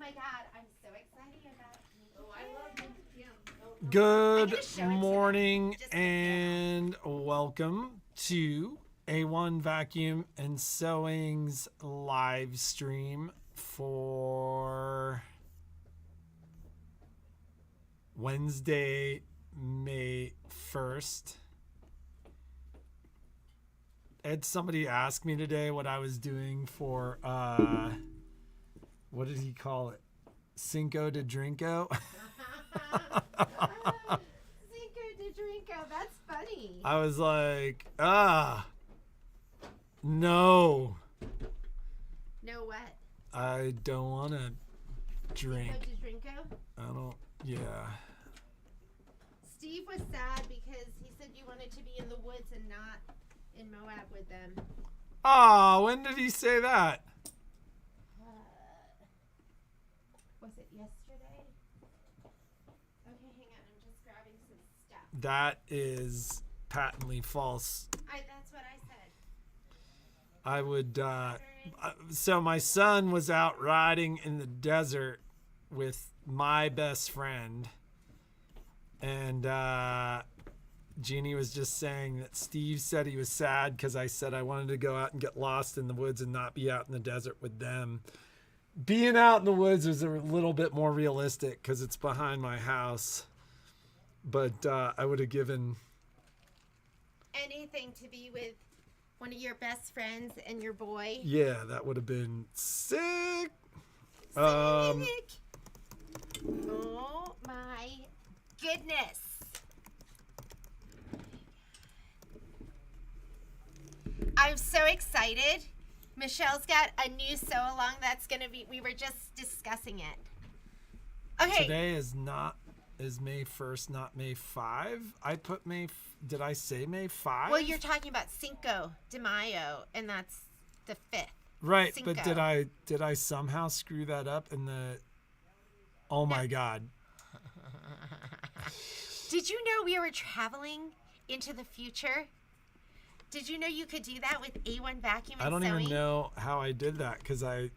my God, I'm so excited about Good morning and welcome to A1 Vacuum and Sewing's live stream for Wednesday, May 1st. Had somebody ask me today what I was doing for, what did he call it? Cinco de Drinko? Cinco de Drinko, that's funny. I was like, no. No what? I don't want to drink. Cinco de Drinko? I don't, yeah. Steve was sad because he said you wanted to be in the woods and not in Moab with them. Oh, when did he say that? Was it yesterday? Okay, hang on. I'm just grabbing some stuff. That is patently false. That's what I said. I would, so my son was out riding in the desert with my best friend. And, Jeannie was just saying that Steve said he was sad because I said I wanted to go out and get lost in the woods and not be out in the desert with them. Being out in the woods is a little bit more realistic because it's behind my house. But I would have given anything to be with one of your best friends and your boy. Yeah, that would have been sick. Oh my goodness. I'm so excited. Michelle's got a new sew-along that's going to be, we were just discussing it. Okay. Today is May 1st, not May 5. I put did I say May 5? Well, you're talking about Cinco de Mayo, and that's the 5th. Right, Cinco. but did I somehow screw that up in the, my God. Did you know we were traveling into the future? Did you know you could do that with A1 Vacuum and I don't Sewing? even know how I did that because I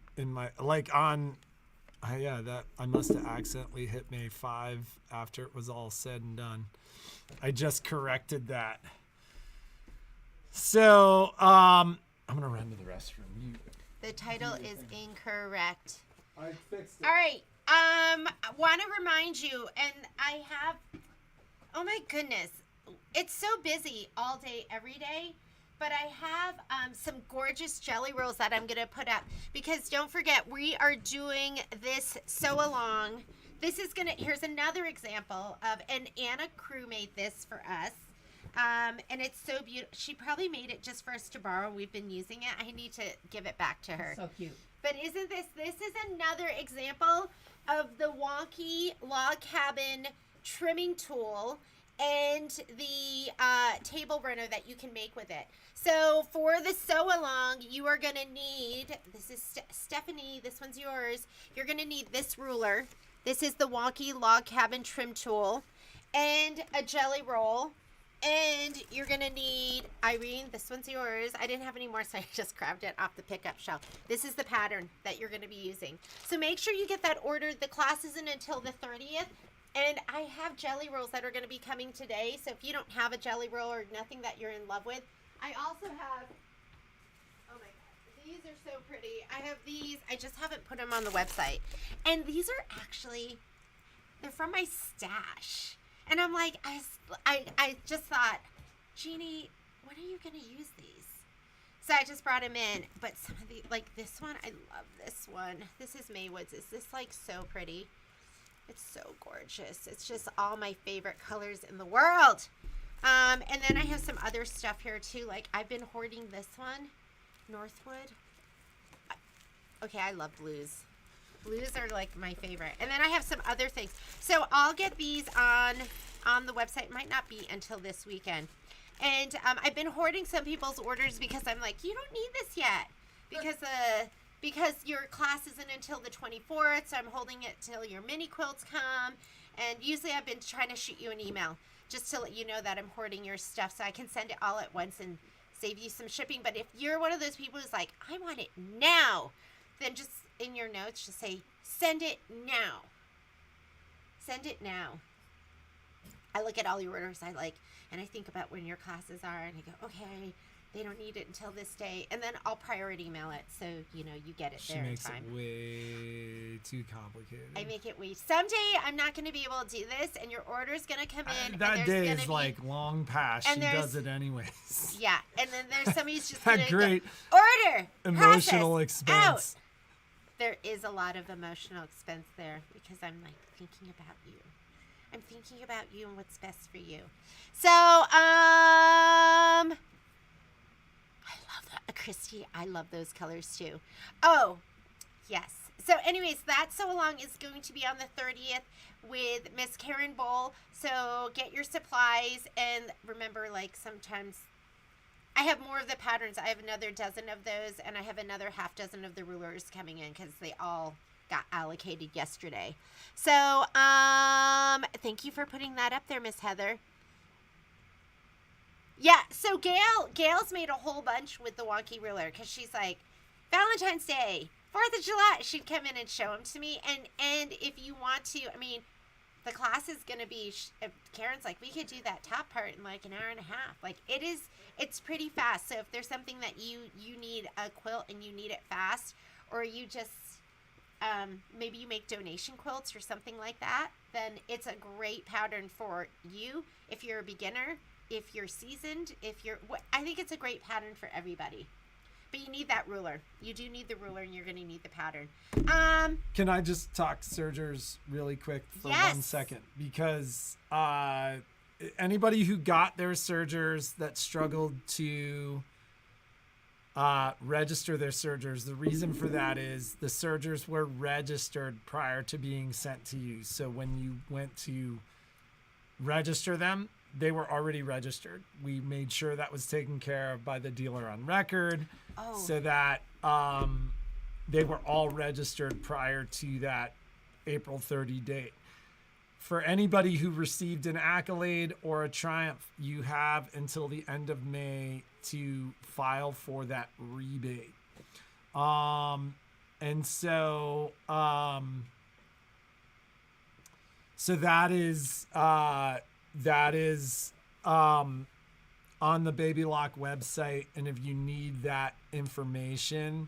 must have accidentally hit May 5 after it was all said and done. I just corrected that. So, I'm going to run to the restroom. The title is incorrect. I fixed it. All right. Want to remind you, and I have, oh my goodness, it's so busy all day, every day. But I have some gorgeous jelly rolls that I'm going to put up because don't forget, we are doing this sew along. This is here's another example of, and Anna Crew made this for us. And it's so beautiful. She probably made it just for us to borrow. We've been using it. I need to give it back to her. So cute. But isn't this is another example of the wonky log cabin trimming tool and the table runner that you can make with it. So for the sew along, you are going to need, this is Stephanie, this one's yours. You're going to need this ruler. This is the wonky log cabin trim tool and a jelly roll. And you're going to need, Irene, this one's yours. I didn't have any more, so I just grabbed it off the pickup shelf. This is the pattern that you're going to be using. So make sure you get that ordered. The class isn't until the 30th. And I have jelly rolls that are going to be coming today. So if you don't have a jelly roll or nothing that you're in love with, I also have, oh my God, these are so pretty. I have these. I just haven't put them on the website. And these are actually, they're from my stash. And I'm like, I just thought, Jeannie, when are you going to use these? So I just brought them in. But some of the, like this one, I love this one. This is Maywood's. Is this like so pretty? It's so gorgeous. It's just all my favorite colors in the world. And then I have some other stuff here too. Like I've been hoarding this one, Northwood. Okay, I love blues. Blues are like my favorite. And then I have some other things. So I'll get these on the website. It might not be until this weekend. And I've been hoarding some people's orders because I'm like, you don't need this yet. Because your class isn't until the 24th. So I'm holding it till your mini quilts come. And usually I've been trying to shoot you an email just to let you know that I'm hoarding your stuff so I can send it all at once and save you some shipping. But if you're one of those people who's like, I want it now, then just in your notes, just say, send it now. Send it now. I look at all your orders I like, and I think about when your classes are, and I go, okay, they don't need it until this day, and then I'll priority mail it so you get it She there in makes time. it way too complicated. I make it way. Someday I'm not going to be able to do this, and your order's going to come in. That and day there's is gonna be, like long past. She does it anyways. Yeah, and then there's somebody's just That going to great go, order, emotional process, expense. out. There is a lot of emotional expense there because I'm like thinking about you. I'm thinking about you and what's best for you. So, I love that. Christy, I love those colors too. Oh, yes. So anyways, that Sew Along is going to be on the 30th with Miss Karen Bowl. So get your supplies, and remember, like, sometimes I have more of the patterns. I have another dozen of those, and I have another half dozen of the rulers coming in because they all got allocated yesterday. So, thank you for putting that up there, Miss Heather. Yeah, so Gail's made a whole bunch with the wonky ruler because she's like, Valentine's Day, 4th of July. She'd come in and show them to me. And if you want to, I mean, the class is going to be, Karen's like, we could do that top part in like an hour and a half. Like, it's pretty fast. So if there's something that you need a quilt and you need it fast, or you just, maybe you make donation quilts or something like that, then it's a great pattern for you if you're a beginner. If you're seasoned, I think it's a great pattern for everybody. But you need that ruler. You do need the ruler, and you're going to need the pattern. Can I just talk sergers really quick for Yes. 1 second? Because anybody who got their sergers that struggled to register their sergers, the reason for that is the sergers were registered prior to being sent to you. So when you went to register them, they were already registered. We made sure that was taken care of by the dealer on record, so that they were all registered prior to that April 30 date. For anybody who received an accolade or a triumph, you have until the end of May to file for that rebate. And so that is on the Baby Lock website, and if you need that information,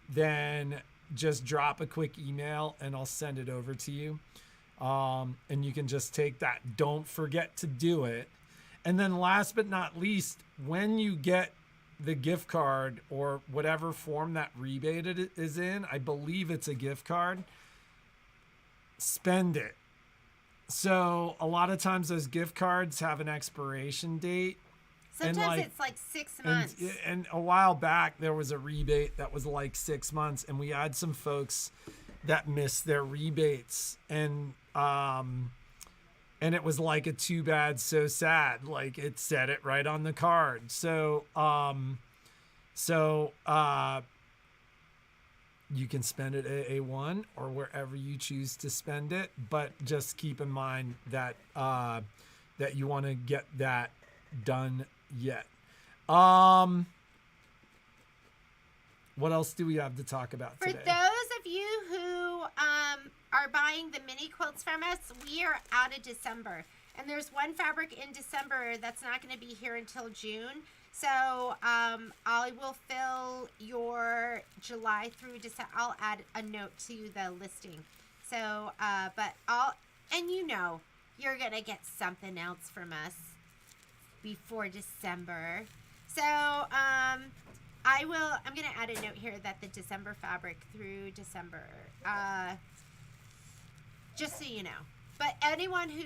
then just drop a quick email and I'll send it over to you. And you can just take that. Don't forget to do it. And then last but not least, when you get the gift card or whatever form that rebate it is in, I believe it's a gift card, spend it. So a lot of times those gift cards have an expiration date. Sometimes it's like 6 months. And a while back, there was a rebate that was like 6 months, and we had some folks that missed their rebates, and it was like a too bad, so sad. Like, it said it right on the card. So you can spend it at A1 or wherever you choose to spend it, but just keep in mind that that you want to get that done yet. What else do we have to talk about today? For those of you who are buying the mini quilts from us, we are out of December. And there's one fabric in December that's not going to be here until June. So I will fill your July through December. I'll add a note to the listing. So, you're going to get something else from us before December. So, I'm going to add a note here that the December fabric through December, just so you know. But anyone who,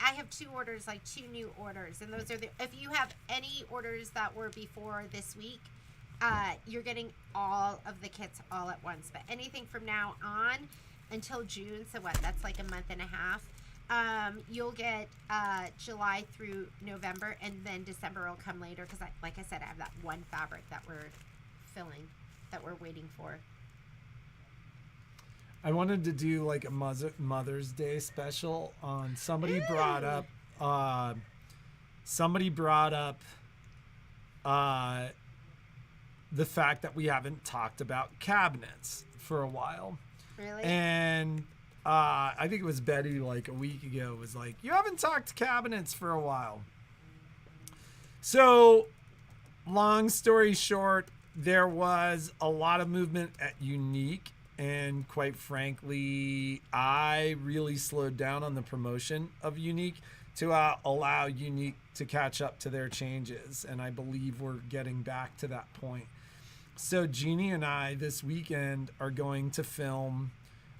I have 2 orders, like 2 new orders, and those are if you have any orders that were before this week, you're getting all of the kits all at once. But anything from now on until June, so that's like a month and a half, you'll get July through November, and then December will come later because, like I said, I have that one fabric that we're filling, that we're waiting for. I wanted to do like a Mother's Day special on somebody brought up the fact that we haven't talked about cabinets for a while. Really? And I think it was Betty like a week ago was like, you haven't talked cabinets for a while. So long story short, there was a lot of movement at Unique. And quite frankly, I really slowed down on the promotion of Unique to allow Unique to catch up to their changes. And I believe we're getting back to that point. So Jeannie and I this weekend are going to film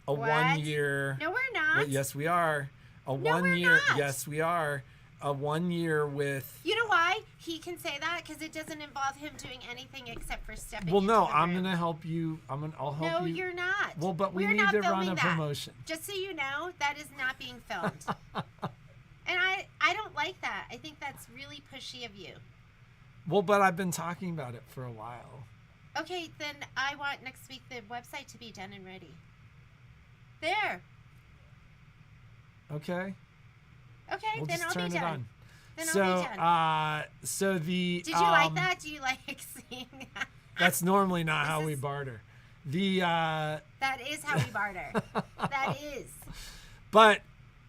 a What? 1 year. No, we're not. Well, yes, we are. A No, 1 we're year. not. Yes, we are. A 1 year with. You know why he can say that? Because it doesn't involve him doing anything except for stepping. Well, into no, the I'm room. gonna help you. I'll help No, you. you're not. Well, but we We're need not to run filming a that. promotion. Just so you know, that is not being filmed. And I don't like that. I think that's really pushy of you. Well, but I've been talking about it for a while. Okay, then I want next week the website to be done and ready. There. Okay. Okay, We'll then just I'll turn be it done. on. Then So, I'll be done. so the. Did you like that? Do you like seeing that? That's normally not This how we is- barter. The. That is how we barter. That is. But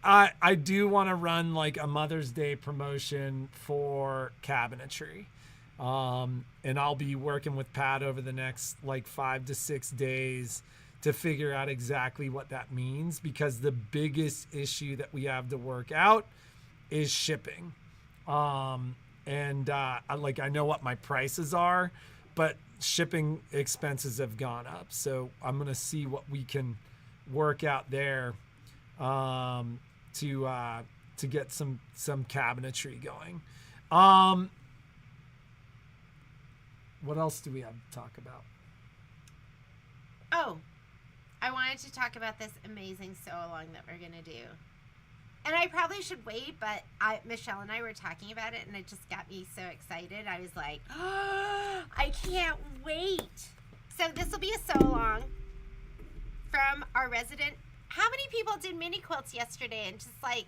I do want to run like a Mother's Day promotion for cabinetry. And I'll be working with Pat over the next like 5 to 6 days to figure out exactly what that means, because the biggest issue that we have to work out is shipping. I know what my prices are, but shipping expenses have gone up. So I'm going to see what we can work out there to get some cabinetry going. What else do we have to talk about? Oh, I wanted to talk about this amazing sew-along that we're going to do. And I probably should wait, but Michelle and I were talking about it, and it just got me so excited. I was like, oh, I can't wait. So this will be a sew-along from our resident. How many people did mini quilts yesterday and just, like,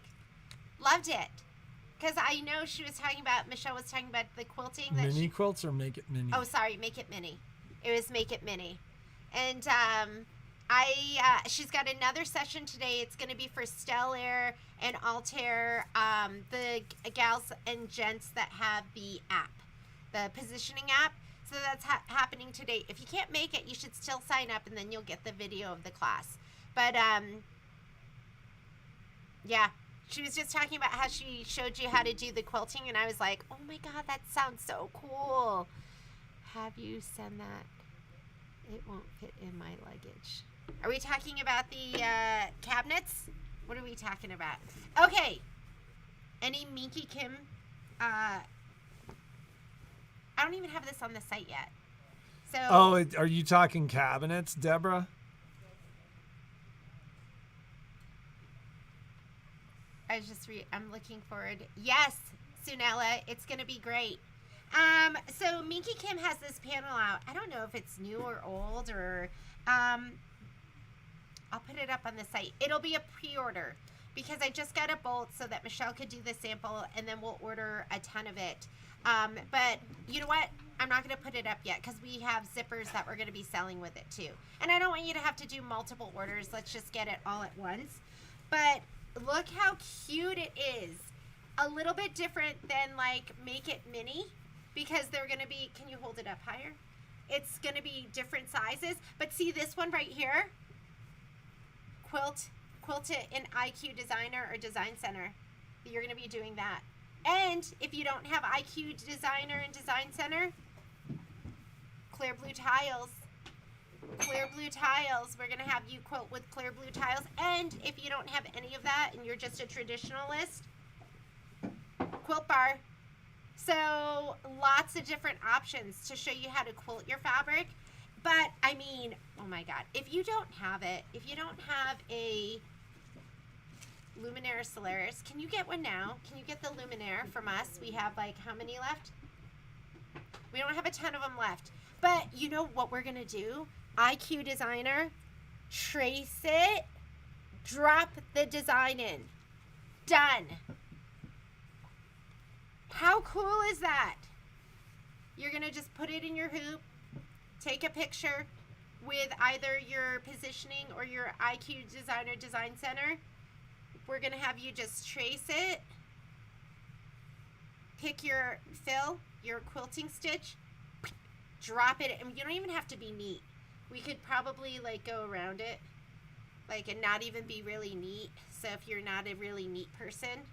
loved it? Because I know Michelle was talking about the quilting. That Mini quilts or make it mini? Oh, sorry, Make It Mini. It was Make It Mini. And she's got another session today. It's going to be for Stellaire and Altair, the gals and gents that have the app, the positioning app. So that's happening today. If you can't make it, you should still sign up, and then you'll get the video of the class. But, yeah. She was just talking about how she showed you how to do the quilting, and I was like, oh my God, that sounds so cool. Have you send that? It won't fit in my luggage. Are we talking about the cabinets? What are we talking about? Okay. Any Minky Kim? I don't even have this on the site yet. So. Oh, are you talking cabinets, Deborah? I'm looking forward. Yes, Sunella, it's going to be great. So Minky Kim has this panel out. I don't know if it's new or old or, I'll put it up on the site. It'll be a pre-order because I just got a bolt so that Michelle could do the sample, and then we'll order a ton of it. But you know what? I'm not going to put it up yet because we have zippers that we're going to be selling with it too. And I don't want you to have to do multiple orders. Let's just get it all at once. But look how cute it is. A little bit different than like Make It Mini, because they're going to be, can you hold it up higher? It's going to be different sizes. But see this one right here? Quilt it in IQ Designer or Design Center. You're going to be doing that. And if you don't have IQ Designer and Design Center, Clear Blue Tiles. Clear Blue Tiles. We're going to have you quilt with Clear Blue Tiles. And if you don't have any of that and you're just a traditionalist, Quilt Bar. So lots of different options to show you how to quilt your fabric. But I mean, oh my God, if you don't have it, if you don't have a Luminaire Solaris, can you get one now? Can you get the Luminaire from us? We have like how many left? We don't have a ton of them left. But you know what we're going to do? IQ Designer, trace it, drop the design in. Done. How cool is that? You're going to just put it in your hoop, take a picture with either your positioning or your IQ Designer Design Center. We're going to have you just trace it. Pick your fill, your quilting stitch, drop it, and you don't even have to be neat. We could probably like go around it, like, and not even be really neat. So if you're not a really neat person,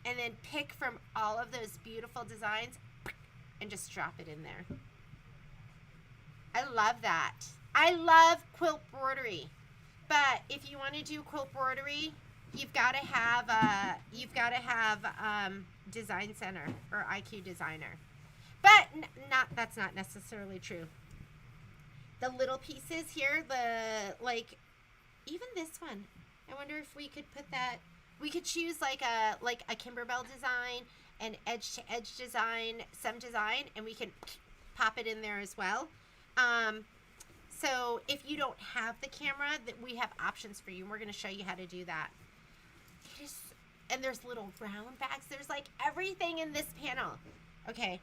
and then pick from all of those beautiful designs and just drop it in there. I love that. I love quilt broderie, but if you want to do quilt broderie, you've got to have Design Center or IQ Designer. But that's not necessarily true. The little pieces here, even this one. I wonder if we could put that. We could choose like a Kimberbell design, an edge to edge design, some design, and we can pop it in there as well. So if you don't have the camera, that we have options for you, and we're going to show you how to do that. And there's little round bags. There's like everything in this panel. Okay,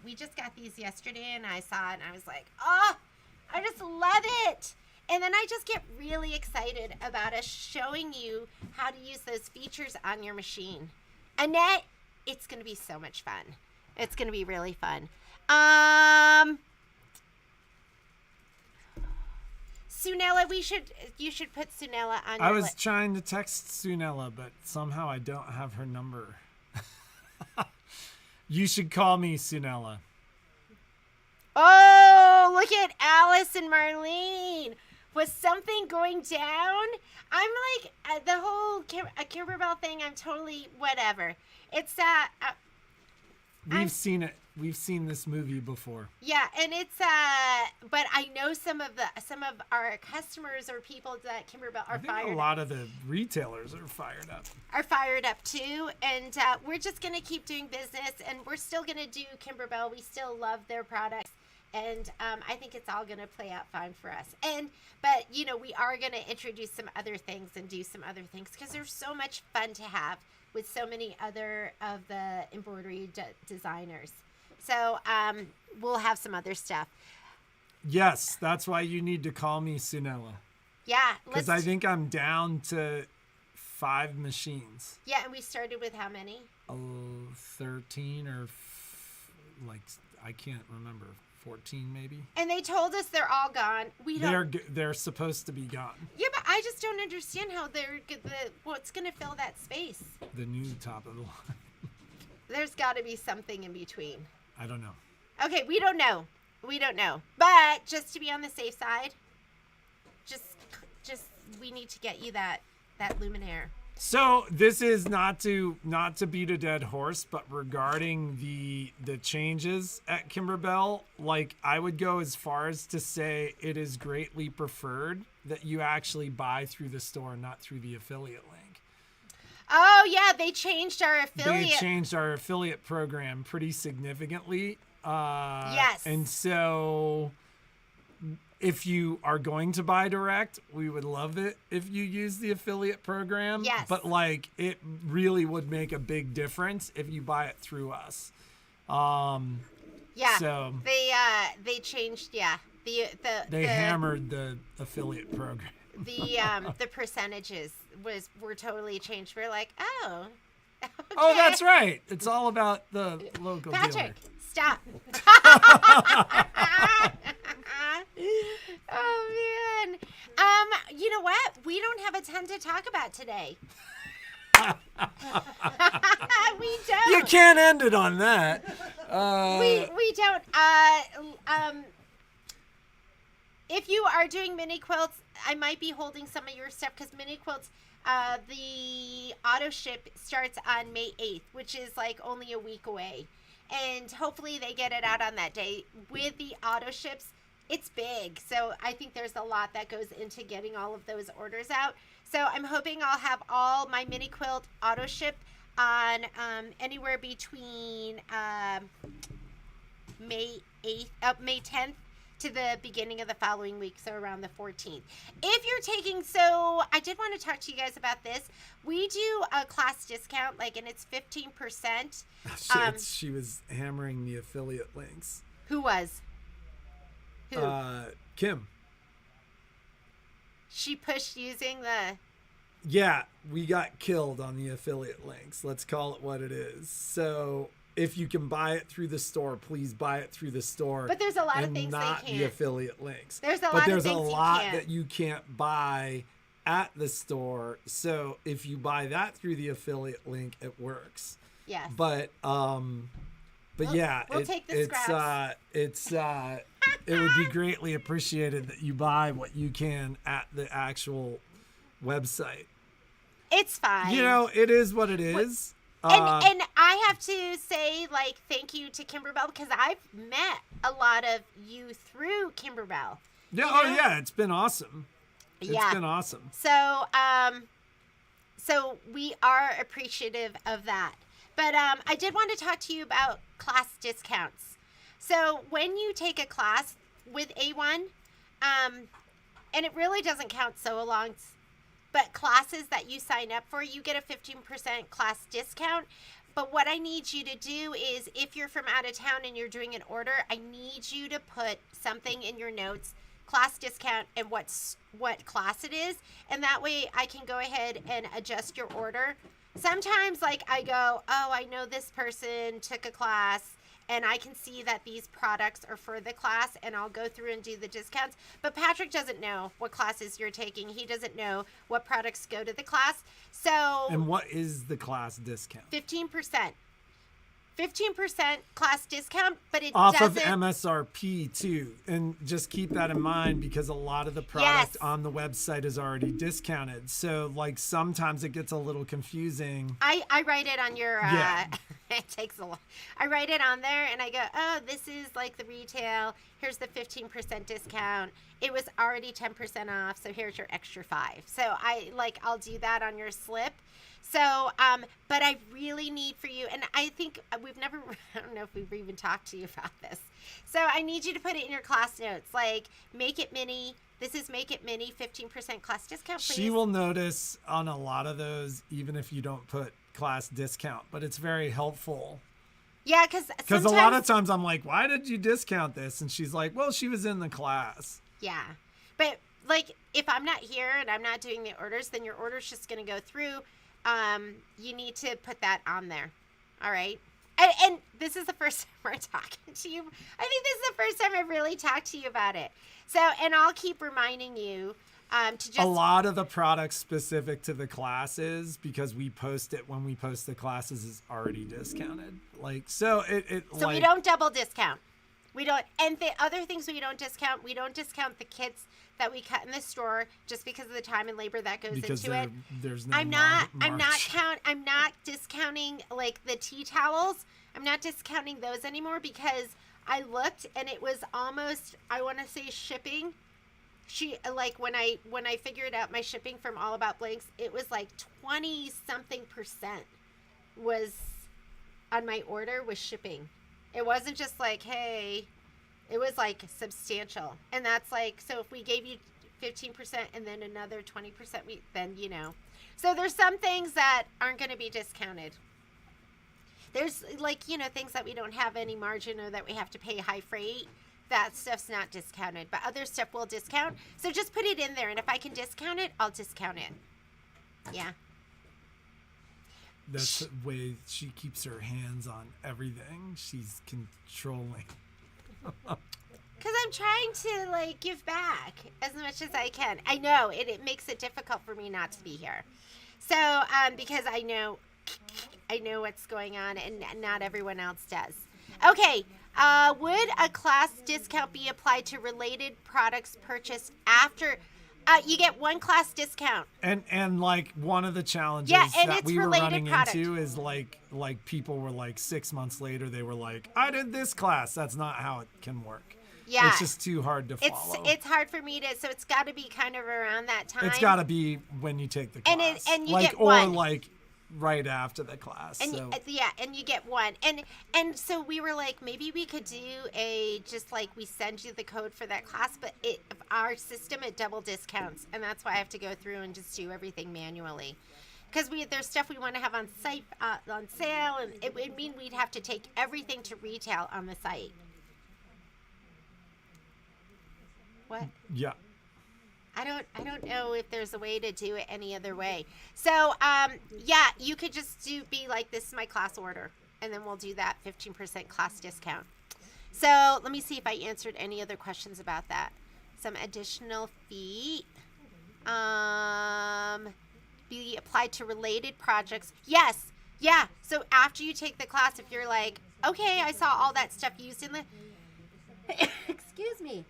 we just got these yesterday, and I saw it, and I was like, oh, I just love it. And then I just get really excited about us showing you how to use those features on your machine. Annette, it's going to be so much fun. It's going to be really fun. Sunella, you should put Sunella on your I was trying to text Sunella, but somehow I don't have her number. You should call me, Sunella. Oh, look at Alice and Marlene. Was something going down? I'm like, the whole Kimberbell thing, I'm totally whatever. It's We've seen it. We've seen this movie before. Yeah, and it's but I know some of our customers or people that Kimberbell are fired. A lot of the retailers are fired up. Are fired up too, and we're just gonna keep doing business, and we're still gonna do Kimberbell. We still love their products, and I think it's all gonna play out fine for us. But you know, we are gonna introduce some other things and do some other things because there's so much fun to have with so many other of the embroidery designers. So we'll have some other stuff. Yes, that's why you need to call me, Sunella. Yeah. Because I think I'm down to 5 machines. Yeah, and we started with how many? 13 or I can't remember. 14 maybe. And they told us they're all gone. They're supposed to be gone. Yeah, but I just don't understand how what's going to fill that space. The new top of the line. There's got to be something in between. I don't know. Okay, we don't know. But just to be on the safe side, just we need to get you that Luminaire. So this is not to beat a dead horse, but regarding the changes at Kimberbell, like I would go as far as to say it is greatly preferred that you actually buy through the store, not through the affiliate link. Oh yeah, they changed our affiliate. They changed our affiliate program pretty significantly. Yes. And so if you are going to buy direct, we would love it if you use the affiliate program. Yes. But like it really would make a big difference if you buy it through us. Yeah. So they changed. Yeah. They hammered the affiliate program. The percentages were totally changed. We're like, oh. Okay. Oh, that's right. It's all about the local Patrick, dealer. stop. Oh man. You know what? We don't have a ton to talk about today. We don't. You can't end it on that. We don't. If you are doing mini quilts, I might be holding some of your stuff because mini quilts, the auto ship starts on May 8th, which is like only a week away. And hopefully they get it out on that day. With the auto ships, it's big. So I think there's a lot that goes into getting all of those orders out. So I'm hoping I'll have all my mini quilt auto ship on anywhere between May 10th to the beginning of the following week, so around the 14th. If you're taking, so I did want to talk to you guys about this. We do a class discount, and it's 15%. She was hammering the affiliate links. Who was? Who? Kim. She pushed using the. Yeah, we got killed on the affiliate links. Let's call it what it is. So if you can buy it through the store, please buy it through the store. But there's a lot of and things they not the can't. affiliate links. There's a but lot of there's things a you lot can't. that you can't buy at the store. So if you buy that through the affiliate link, it works. Yes. But yeah, we'll take the scraps. it would be greatly appreciated that you buy what you can at the actual website. It's fine. You know, it is what it is. And I have to say, like, thank you to Kimberbell because I've met a lot of you through Kimberbell. Yeah, you oh know? yeah, it's been awesome. It's been awesome. So, so we are appreciative of that. But I did want to talk to you about class discounts. So when you take a class with A1, and it really doesn't count so long, but classes that you sign up for, you get a 15% class discount. But what I need you to do is, if you're from out of town and you're doing an order, I need you to put something in your notes, class discount, and what class it is. And that way I can go ahead and adjust your order. Sometimes, like, I go, oh, I know this person took a class, and I can see that these products are for the class, and I'll go through and do the discounts. But Patrick doesn't know what classes you're taking. He doesn't know what products go to the class. So, And what is the class discount? 15%. 15% class discount, but it Off doesn't. of MSRP too. And just keep that in mind because a lot of the product Yes. on the website is already discounted. So like sometimes it gets a little confusing. I write it on your, Yeah. it takes a lot. I write it on there and I go, oh, this is like the retail. Here's the 15% discount. It was already 10% off. So here's your extra 5. So I'll do that on your slip. So, but I really need for you, and I think I don't know if we've even talked to you about this. So I need you to put it in your class notes, like Make It Mini. This is Make It Mini, 15% class discount, please. She will notice on a lot of those, even if you don't put class discount, but it's very helpful. Yeah, because a lot of times I'm like, why did you discount this? And she's like, well, she was in the class. Yeah, but like if I'm not here and I'm not doing the orders, then your order's just going to go through. You need to put that on there. All right. And this is the first time we're talking to you. I think this is the first time I've really talked to you about it. So, and I'll keep reminding you to just. A lot of the products specific to the classes, because we post it when we post the classes, is already discounted. Like, so So we don't double discount. We don't. And the other things we don't discount the kits that we cut in the store just because of the time and labor that goes into it. There's no I'm not discounting like the tea towels. I'm not discounting those anymore because I looked and it was almost, I want to say, shipping. When I figured out my shipping from All About Blanks, it was like 20 something % was on my order was shipping. It wasn't just like, hey, it was like substantial. And that's like, so if we gave you 15% and then another 20%, then, you know. So there's some things that aren't going to be discounted. There's like, you know, things that we don't have any margin or that we have to pay high freight. That stuff's not discounted, but other stuff will discount. So just put it in there. And if I can discount it, I'll discount it. Yeah. That's the way she keeps her hands on everything. She's controlling. Because I'm trying to, like, give back as much as I can. I know it makes it difficult for me not to be here. So, because I know what's going on and not everyone else does. Okay. Would a class discount be applied to related products purchased after? You get one class discount. And like one of the challenges that we were running into is like people were like 6 months later, they were like, I did this class. That's not how it can work. Yeah. It's just too hard to follow. It's hard for me to, so it's got to be kind of around that time. It's got to be when you take the class. And you like, get one. Or like right after the class. And so. and you get one. And so we were like, maybe we could do just like we send you the code for that class, but our system, it double discounts. And that's why I have to go through and just do everything manually. Because there's stuff we want to have on site, on sale, and it would mean we'd have to take everything to retail on the site. What? Yeah. I don't know if there's a way to do it any other way. So, yeah, you could just be like, this is my class order, and then we'll do that 15% class discount. So let me see if I answered any other questions about that. Some additional fee. Be applied to related projects. Yes. Yeah. So after you take the class, if you're like, okay, I saw all that stuff used in the excuse me.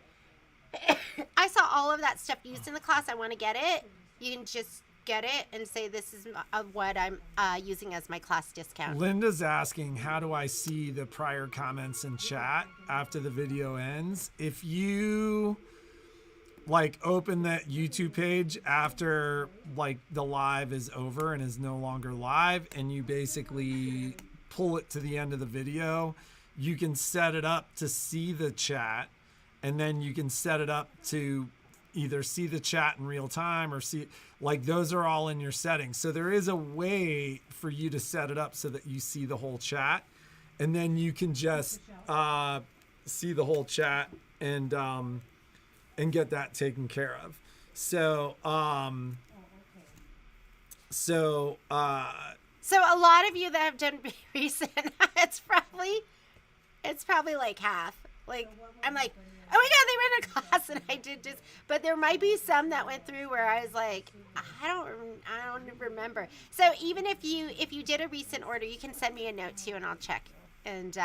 I saw all of that stuff used in the class. I want to get it. You can just get it and say, this is what I'm using as my class discount. Linda's asking, how do I see the prior comments in chat after the video ends? If you like open that YouTube page after like the live is over and is no longer live, and you basically pull it to the end of the video, you can set it up to see the chat, and then you can set it up to either see the chat in real time or see, like, those are all in your settings. So there is a way for you to set it up so that you see the whole chat, and then you can just see the whole chat and get that taken care of. So so a lot of you that have done recent, it's probably like half. Like, I'm like, oh my God, they ran a class and I did this. But there might be some that went through where I was like, I don't remember. So even if you did a recent order, you can send me a note too and I'll check. And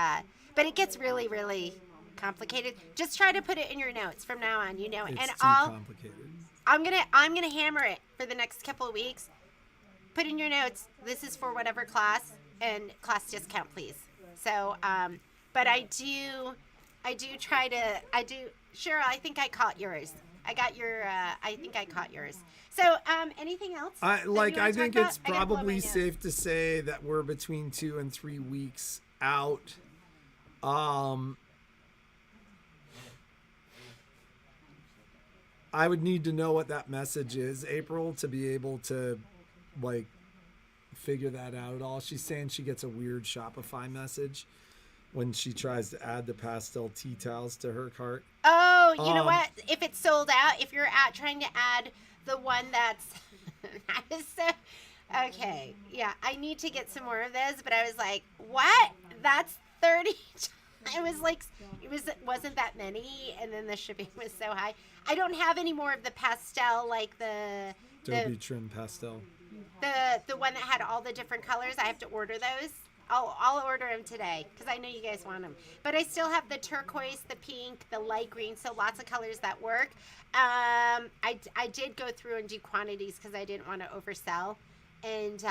but it gets really, really complicated. Just try to put it in your notes from now on, you know. it's and too complicated. I'm gonna hammer it for the next couple of weeks. Put in your notes, this is for whatever class, and class discount, please. So but I do try to, Cheryl, I think I caught yours. I think I caught yours. So, anything else? I think it's I gotta blow my probably nose. safe to say that we're between 2 and 3 weeks out. I would need to know what that message is, April, to be able to like figure that out at all. She's saying she gets a weird Shopify message when she tries to add the pastel tea towels to her cart. Oh, you know what? If it's sold out, if you're trying to add the one that's that is so okay. Yeah, I need to get some more of those, but I was like, what? That's 30. Wasn't that many, and then the shipping was so high. I don't have any more of the pastel, like the Derby trim pastel. the one that had all the different colors. I have to order those. I'll order them today because I know you guys want them. But I still have the turquoise, the pink, the light green, so lots of colors that work. I did go through and do quantities because I didn't want to oversell, and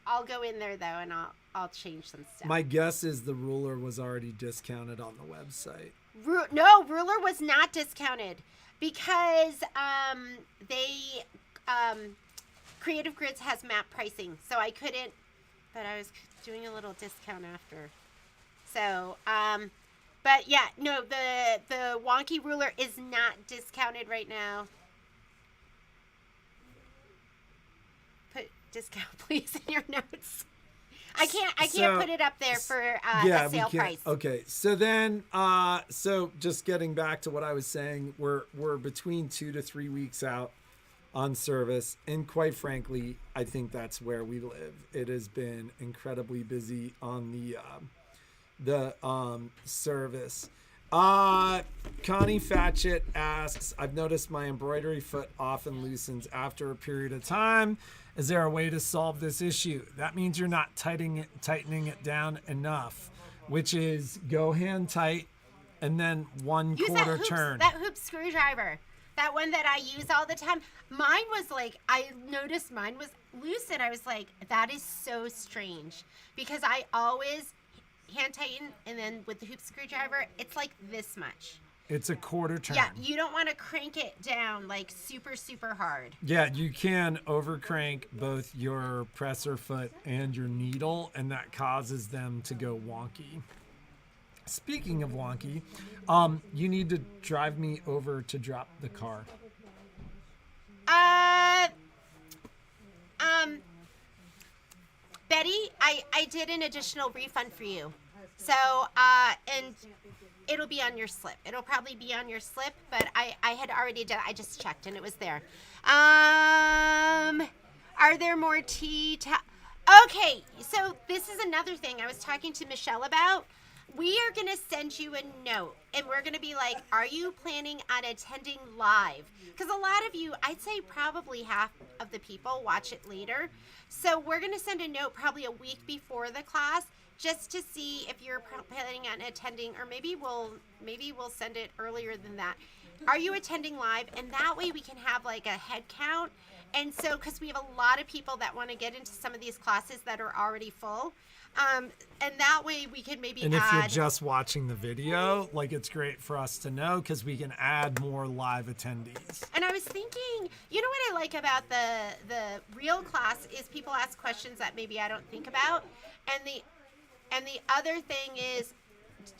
I'll go in there though and I'll change some stuff. My guess is the ruler was already discounted on the website. No, ruler was not discounted because they Creative Grids has map pricing, so I couldn't. But I was doing a little discount after. So, but yeah, no, the wonky ruler is not discounted right now. Put discount please in your notes. I can't put it up there for a sale price. Okay, so then, so just getting back to what I was saying, we're between 2 to 3 weeks out on service, and quite frankly, I think that's where we live. It has been incredibly busy on the service. Connie Fatchett asks, I've noticed my embroidery foot often loosens after a period of time. Is there a way to solve this issue? That means you're not tightening it down enough, which is go hand tight and then Use quarter turn. That hoop screwdriver. That one that I use all the time. Mine was like, I noticed mine was loose, and I was like, that is so strange. Because I always hand tighten, and then with the hoop screwdriver, it's like this much. It's a quarter turn. Yeah, you don't want to crank it down like super, super hard. Yeah, you can over crank both your presser foot and your needle, and that causes them to go wonky. Speaking of wonky, you need to drive me over to drop the car. Betty, I did an additional refund for you. So, and It'll be on your slip. It'll probably be on your slip, but I had already done. I just checked and it was there. Are there more tea? Okay, so this is another thing I was talking to Michelle about. We are going to send you a note and we're going to be like, are you planning on attending live? Because a lot of you, I'd say probably half of the people watch it later. So we're going to send a note probably a week before the class just to see if you're planning on attending, or maybe we'll send it earlier than that. Are you attending live? And that way we can have like a head count. And so, because we have a lot of people that want to get into some of these classes that are already full. And that way we can maybe And add. if you're just watching the video, like, it's great for us to know because we can add more live attendees. And I was thinking, you know what I like about the real class is people ask questions that maybe I don't think about. And the other thing is,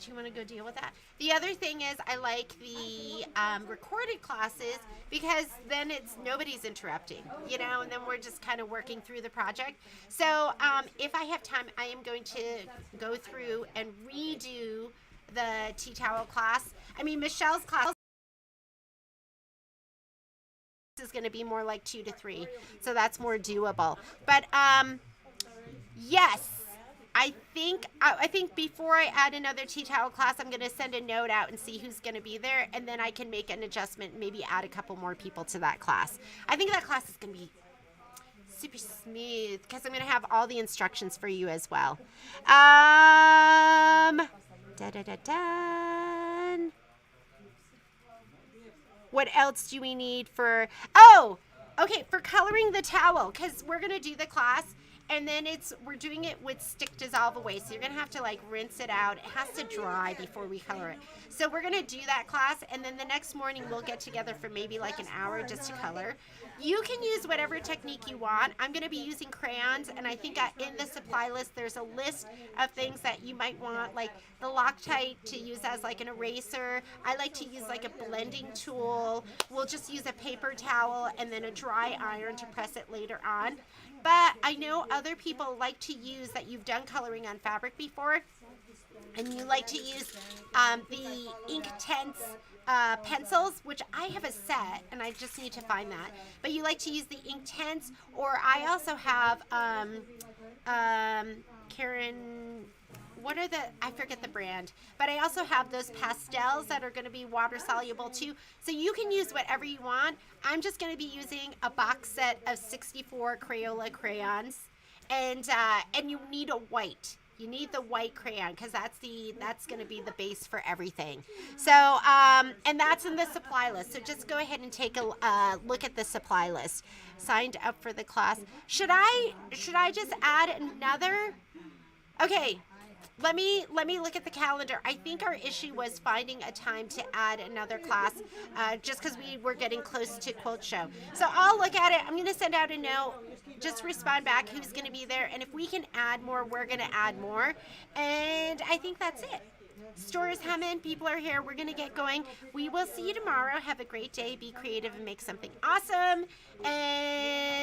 do you want to go deal with that? The other thing is I like the recorded classes because then nobody's interrupting, and then we're just kind of working through the project. So if I have time, I am going to go through and redo the tea towel class. I mean, Michelle's class is going to be more like 2 to 3, so that's more doable. But yes. I think before I add another tea towel class, I'm going to send a note out and see who's going to be there, and then I can make an adjustment, maybe add a couple more people to that class. I think that class is going to be super smooth because I'm going to have all the instructions for you as well. What else do we need for? Oh, okay, for coloring the towel, because we're going to do the class. And then we're doing it with stick dissolve away. So you're going to have to like rinse it out. It has to dry before we color it. So we're going to do that class. And then the next morning we'll get together for maybe like an hour just to color. You can use whatever technique you want. I'm going to be using crayons. And I think in the supply list, there's a list of things that you might want, like the Loctite to use as like an eraser. I like to use like a blending tool. We'll just use a paper towel and then a dry iron to press it later on. But I know other people like to use, that you've done coloring on fabric before, and you like to use the Inktense pencils, which I have a set, and I just need to find that. But you like to use the Inktense, or I also have Karen. I forget the brand, but I also have those pastels that are going to be water soluble too. So you can use whatever you want. I'm just going to be using a box set of 64 Crayola crayons, and you need a white. You need the white crayon because that's going to be the base for everything. So and that's in the supply list. So just go ahead and take a look at the supply list. Signed up for the class. Should I just add another? Okay. Let me look at the calendar. I think our issue was finding a time to add another class just because we were getting close to Quilt Show. So I'll look at it. I'm going to send out a note. Just respond back who's going to be there. And if we can add more, we're going to add more. And I think that's it. Store is humming. People are here. We're going to get going. We will see you tomorrow. Have a great day. Be creative and make something awesome. And